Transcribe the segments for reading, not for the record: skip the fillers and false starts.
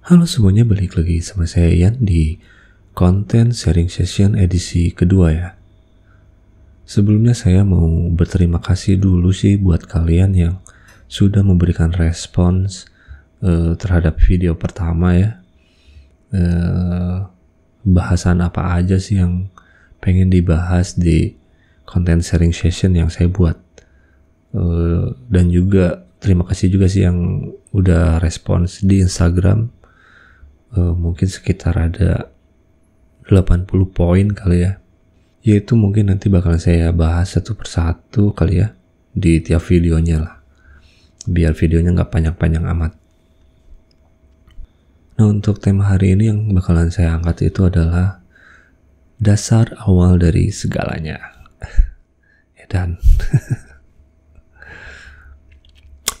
Halo semuanya, balik lagi sama saya Ian di konten sharing session edisi kedua ya. Sebelumnya saya mau berterima kasih dulu sih buat kalian yang sudah memberikan respons terhadap video pertama ya. Bahasan apa aja sih yang pengen dibahas di konten sharing session yang saya buat. Dan juga terima kasih juga sih yang udah respons di Instagram. Mungkin sekitar ada 80 poin kali ya. Yaitu mungkin nanti bakalan saya bahas satu persatu kali ya di tiap videonya lah. Biar videonya nggak panjang-panjang amat. Nah, untuk tema hari ini yang bakalan saya angkat itu adalah dasar awal dari segalanya. Dan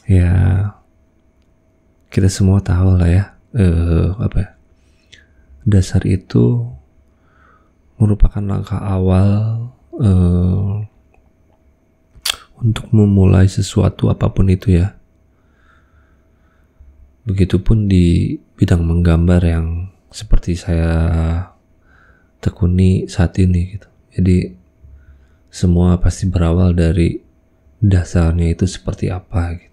ya kita semua tahu lah ya, dasar itu merupakan langkah awal untuk memulai sesuatu apapun itu ya. Begitupun di bidang menggambar yang seperti saya tekuni saat ini gitu. Jadi semua pasti berawal dari dasarnya itu seperti apa gitu.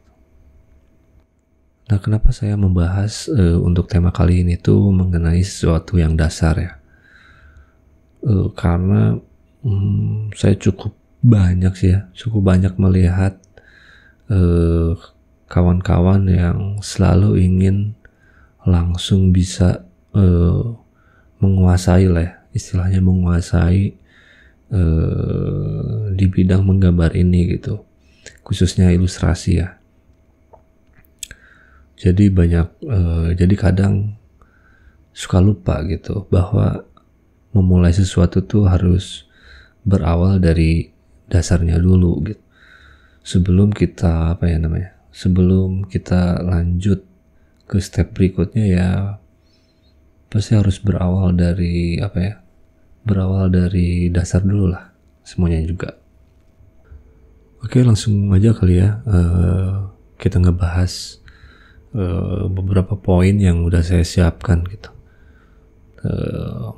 Nah, kenapa saya membahas untuk tema kali ini tuh mengenai sesuatu yang dasar ya? Karena saya cukup banyak melihat kawan-kawan yang selalu ingin langsung bisa menguasai lah ya, istilahnya menguasai di bidang menggambar ini gitu, khususnya ilustrasi ya. Jadi jadi kadang suka lupa gitu bahwa memulai sesuatu tuh harus berawal dari dasarnya dulu gitu. Sebelum kita sebelum kita lanjut ke step berikutnya ya pasti harus berawal dari berawal dari dasar dulu lah semuanya juga. Oke, langsung aja kali ya, kita ngebahas beberapa poin yang udah saya siapkan gitu.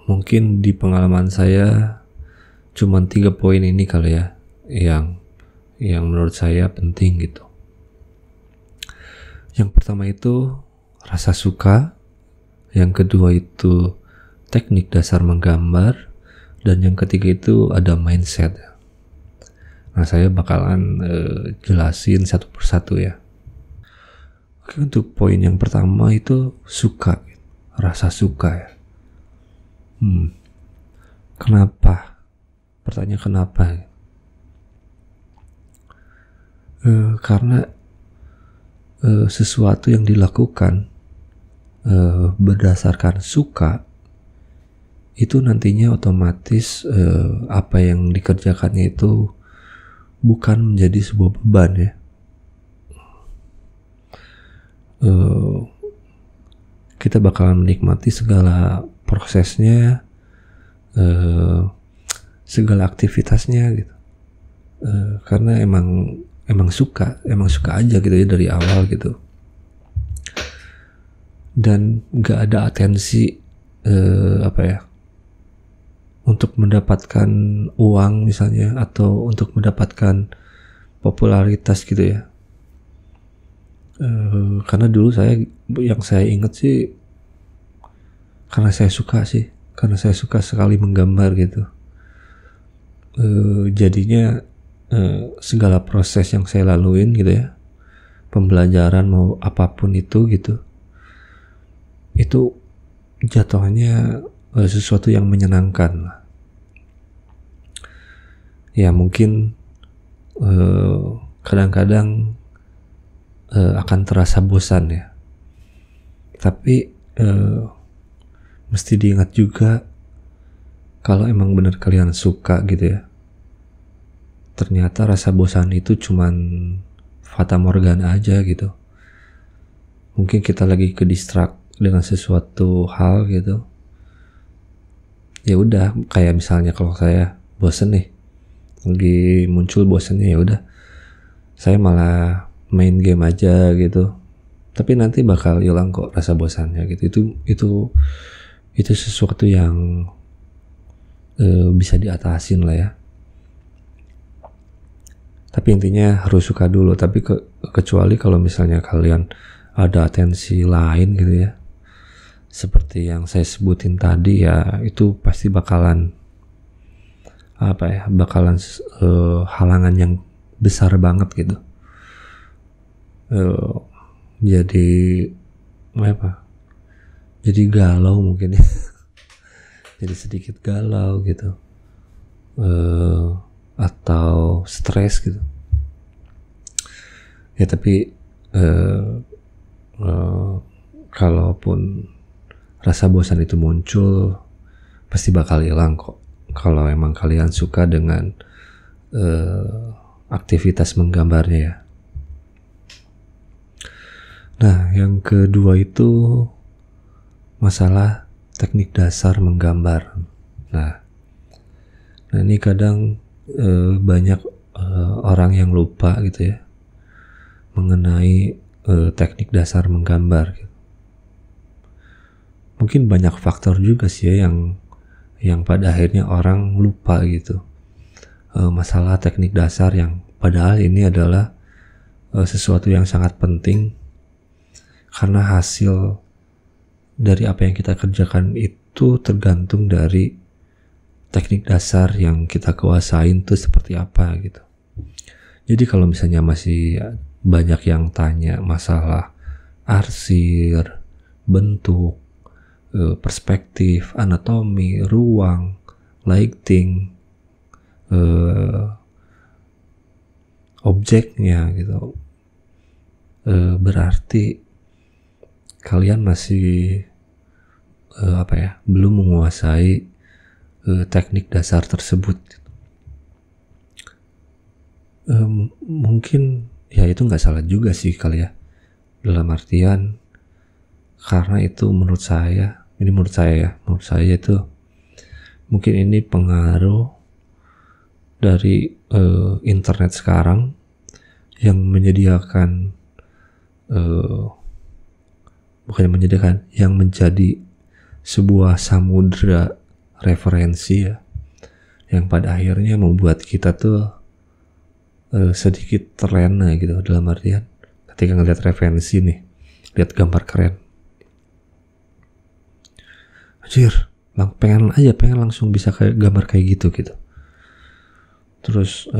Mungkin di pengalaman saya cuman 3 poin ini kali ya yang menurut saya penting gitu. Yang pertama itu rasa suka, yang kedua itu teknik dasar menggambar, dan yang ketiga itu ada mindset. Nah, saya bakalan jelasin satu persatu ya. Oke, untuk poin yang pertama itu suka, rasa suka ya. Kenapa? Pertanyaan kenapa? Karena sesuatu yang dilakukan berdasarkan suka itu nantinya otomatis apa yang dikerjakannya itu bukan menjadi sebuah beban ya. Kita bakalan menikmati segala prosesnya, segala aktivitasnya gitu, karena emang suka aja gitu ya dari awal gitu, dan nggak ada atensi untuk mendapatkan uang misalnya, atau untuk mendapatkan popularitas gitu ya. Karena dulu yang saya ingat sih karena saya suka sekali menggambar gitu. Jadinya segala proses yang saya laluin gitu ya, pembelajaran mau apapun itu gitu, itu jatuhnya sesuatu yang menyenangkan. Ya mungkin kadang-kadang akan terasa bosan ya, tapi mesti diingat juga kalau emang benar kalian suka gitu ya, ternyata rasa bosan itu cuman fata morgana aja gitu. Mungkin kita lagi ke distract dengan sesuatu hal gitu, ya udah, kayak misalnya kalau saya bosen nih, lagi muncul bosennya, ya udah saya malah main game aja gitu, tapi nanti bakal hilang kok rasa bosannya gitu. Itu sesuatu yang bisa diatasin lah ya. Tapi intinya harus suka dulu. Tapi kecuali kalau misalnya kalian ada atensi lain gitu ya, seperti yang saya sebutin tadi ya, itu pasti bakalan halangan yang besar banget gitu. Jadi jadi galau mungkin ya. Jadi sedikit galau gitu, atau stres gitu ya. Tapi kalaupun rasa bosan itu muncul, pasti bakal hilang kok kalau emang kalian suka dengan aktivitas menggambarnya ya. Nah, yang kedua itu masalah teknik dasar menggambar. Nah ini kadang banyak orang yang lupa gitu ya mengenai teknik dasar menggambar gitu. Mungkin banyak faktor juga sih ya yang pada akhirnya orang lupa gitu masalah teknik dasar, yang padahal ini adalah sesuatu yang sangat penting, karena hasil dari apa yang kita kerjakan itu tergantung dari teknik dasar yang kita kuasain tuh seperti apa gitu. Jadi kalau misalnya masih banyak yang tanya masalah arsir, bentuk, perspektif, anatomi, ruang, lighting, objeknya gitu, berarti kalian masih belum menguasai teknik dasar tersebut. Mungkin ya itu nggak salah juga sih kali ya, dalam artian karena itu menurut saya itu mungkin ini pengaruh dari internet sekarang yang yang menjadi sebuah samudra referensi ya, yang pada akhirnya membuat kita tuh sedikit terlena gitu, dalam artian ketika ngeliat referensi nih, lihat gambar keren, pengen langsung bisa kayak gambar kayak gitu. Terus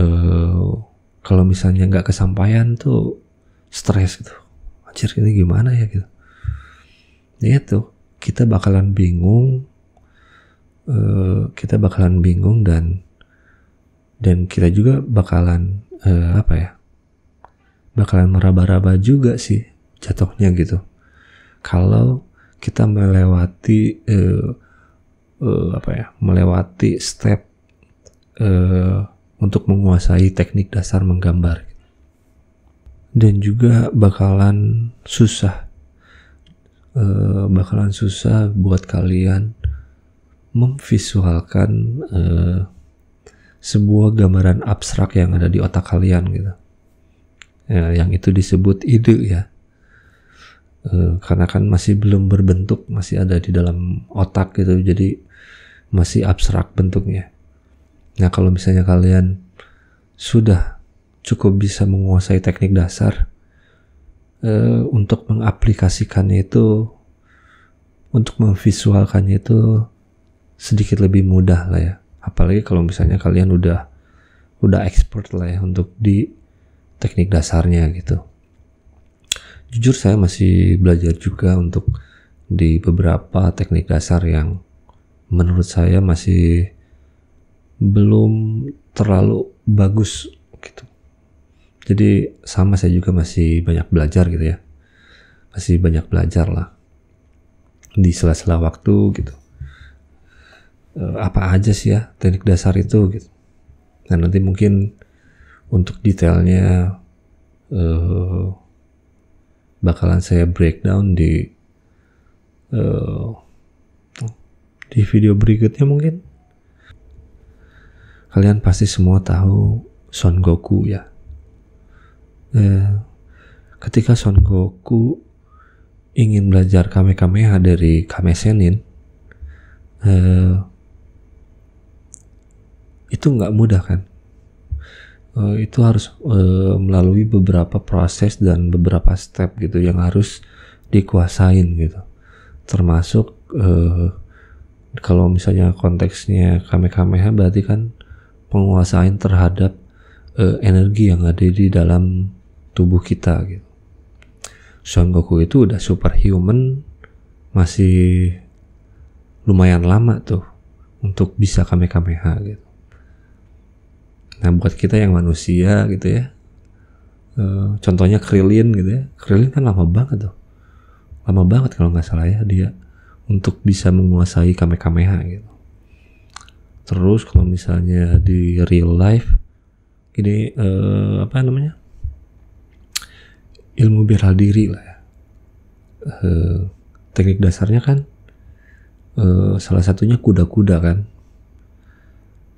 kalau misalnya nggak kesampaian tuh stres gitu, ini gimana ya gitu. Ya itu, kita bakalan bingung dan kita juga bakalan bakalan meraba-raba juga sih jatuhnya gitu, kalau kita melewati step untuk menguasai teknik dasar menggambar, dan juga bakalan susah buat kalian memvisualkan sebuah gambaran abstrak yang ada di otak kalian gitu ya, yang itu disebut ide ya, karena kan masih belum berbentuk, masih ada di dalam otak gitu, jadi masih abstrak bentuknya. Nah kalau misalnya kalian sudah cukup bisa menguasai teknik dasar, untuk mengaplikasikannya itu, untuk memvisualkannya itu sedikit lebih mudah lah ya. Apalagi kalau misalnya kalian udah expert lah ya untuk di teknik dasarnya gitu. Jujur saya masih belajar juga untuk di beberapa teknik dasar yang menurut saya masih belum terlalu bagus gitu. Jadi sama, saya juga masih banyak belajar gitu ya. Masih banyak belajar lah di sela-sela waktu gitu. Apa aja sih ya teknik dasar itu gitu. Nah nanti mungkin untuk detailnya bakalan saya breakdown di video berikutnya mungkin. Kalian pasti semua tahu Son Goku ya. Ketika Son Goku ingin belajar Kamehameha dari Kame Sennin, itu nggak mudah kan. Itu harus melalui beberapa proses dan beberapa step gitu yang harus dikuasain gitu. Termasuk kalau misalnya konteksnya Kamehameha berarti kan penguasaan terhadap energi yang ada di dalam tubuh kita gitu. Son Goku itu udah superhuman, masih lumayan lama tuh untuk bisa Kamehameha gitu. Nah buat kita yang manusia gitu ya, contohnya Krillin gitu ya, Krillin kan lama banget tuh, lama banget kalau nggak salah ya dia untuk bisa menguasai Kamehameha gitu. Terus kalau misalnya di real life ini ilmu bela diri lah ya, teknik dasarnya kan salah satunya kuda-kuda kan,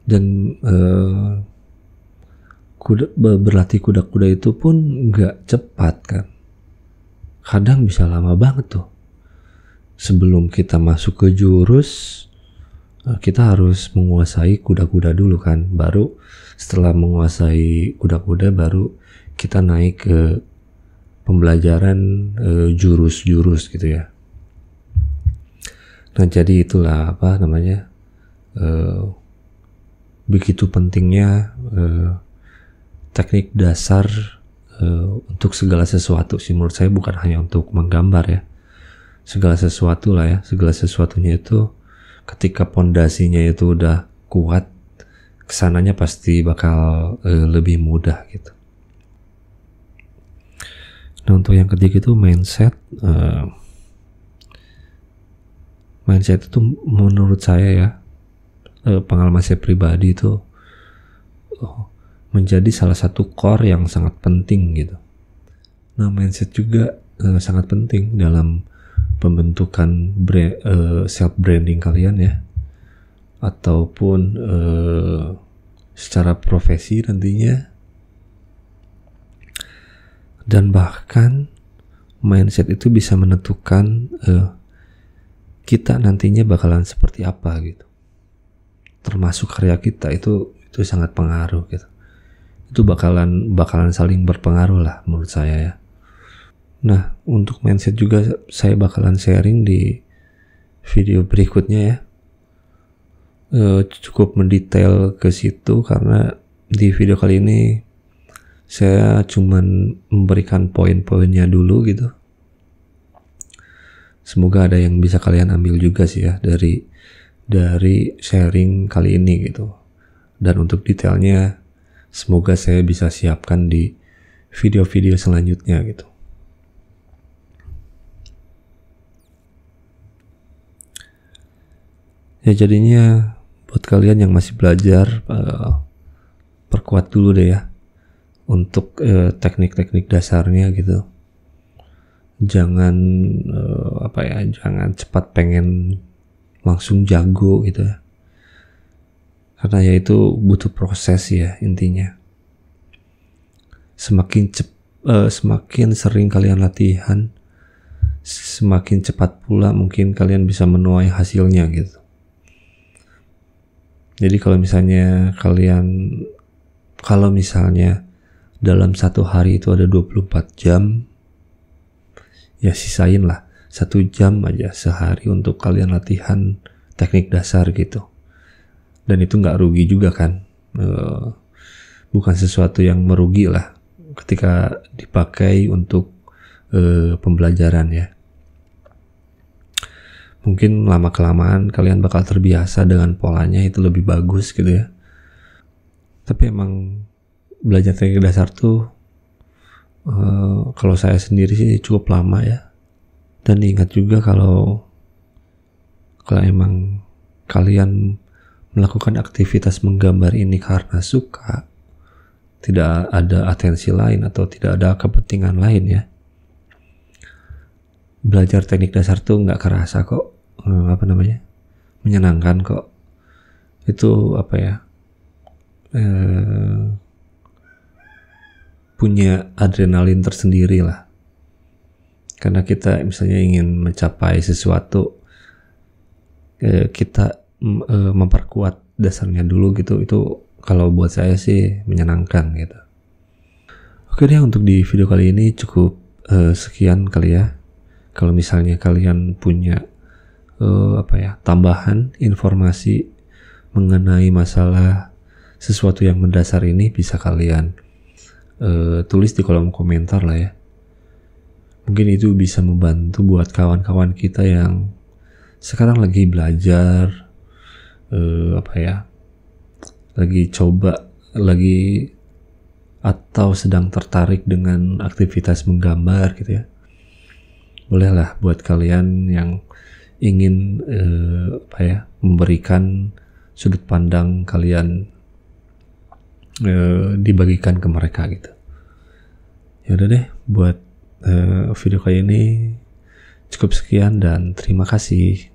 dan berlatih kuda-kuda itu pun nggak cepat kan, kadang bisa lama banget tuh. Sebelum kita masuk ke jurus, kita harus menguasai kuda-kuda dulu kan, baru setelah menguasai kuda-kuda baru kita naik ke pembelajaran jurus-jurus gitu ya. Nah jadi itulah begitu pentingnya teknik dasar untuk segala sesuatu sih menurut saya, bukan hanya untuk menggambar ya, segala sesuatu lah ya, segala sesuatunya itu ketika pondasinya itu udah kuat, kesananya pasti bakal lebih mudah gitu. Nah untuk yang ketiga itu mindset. Mindset itu menurut saya ya, pengalaman saya pribadi itu menjadi salah satu core yang sangat penting gitu. Nah mindset juga sangat penting dalam pembentukan self branding kalian ya, ataupun secara profesi nantinya, dan bahkan mindset itu bisa menentukan kita nantinya bakalan seperti apa gitu, termasuk karya kita itu sangat pengaruh gitu. Itu bakalan saling berpengaruh lah menurut saya ya. Nah untuk mindset juga saya bakalan sharing di video berikutnya ya. Cukup mendetail ke situ karena di video kali ini saya cuman memberikan poin-poinnya dulu gitu. Semoga ada yang bisa kalian ambil juga sih ya dari sharing kali ini gitu. Dan untuk detailnya semoga saya bisa siapkan di video-video selanjutnya gitu. Ya jadinya buat kalian yang masih belajar, perkuat dulu deh ya untuk teknik-teknik dasarnya gitu. Jangan jangan cepat pengen langsung jago gitu ya. Karena ya itu butuh proses ya intinya. Semakin sering kalian latihan, semakin cepat pula mungkin kalian bisa menuai hasilnya gitu. Jadi kalau misalnya dalam satu hari itu ada 24 jam, ya sisain lah 1 jam aja sehari untuk kalian latihan teknik dasar gitu. Dan itu nggak rugi juga kan, bukan sesuatu yang merugi lah ketika dipakai untuk pembelajaran ya. Mungkin lama-kelamaan kalian bakal terbiasa dengan polanya, itu lebih bagus gitu ya. Tapi emang belajar teknik dasar tuh kalau saya sendiri sih cukup lama ya. Dan ingat juga kalau emang kalian melakukan aktivitas menggambar ini karena suka, tidak ada atensi lain atau tidak ada kepentingan lain ya, belajar teknik dasar tuh nggak kerasa kok, menyenangkan kok. Itu punya adrenalin tersendiri lah. Karena kita misalnya ingin mencapai sesuatu, kita memperkuat dasarnya dulu gitu. Itu kalau buat saya sih menyenangkan gitu. Oke deh, untuk di video kali ini cukup sekian kali ya. Kalau misalnya kalian punya tambahan informasi mengenai masalah sesuatu yang mendasar ini, bisa kalian tulis di kolom komentar lah ya. Mungkin itu bisa membantu buat kawan-kawan kita yang sekarang lagi belajar, lagi atau sedang tertarik dengan aktivitas menggambar gitu ya. Bolehlah buat kalian yang ingin memberikan sudut pandang kalian dibagikan ke mereka gitu. Ya udah deh, buat video kali ini cukup sekian dan terima kasih.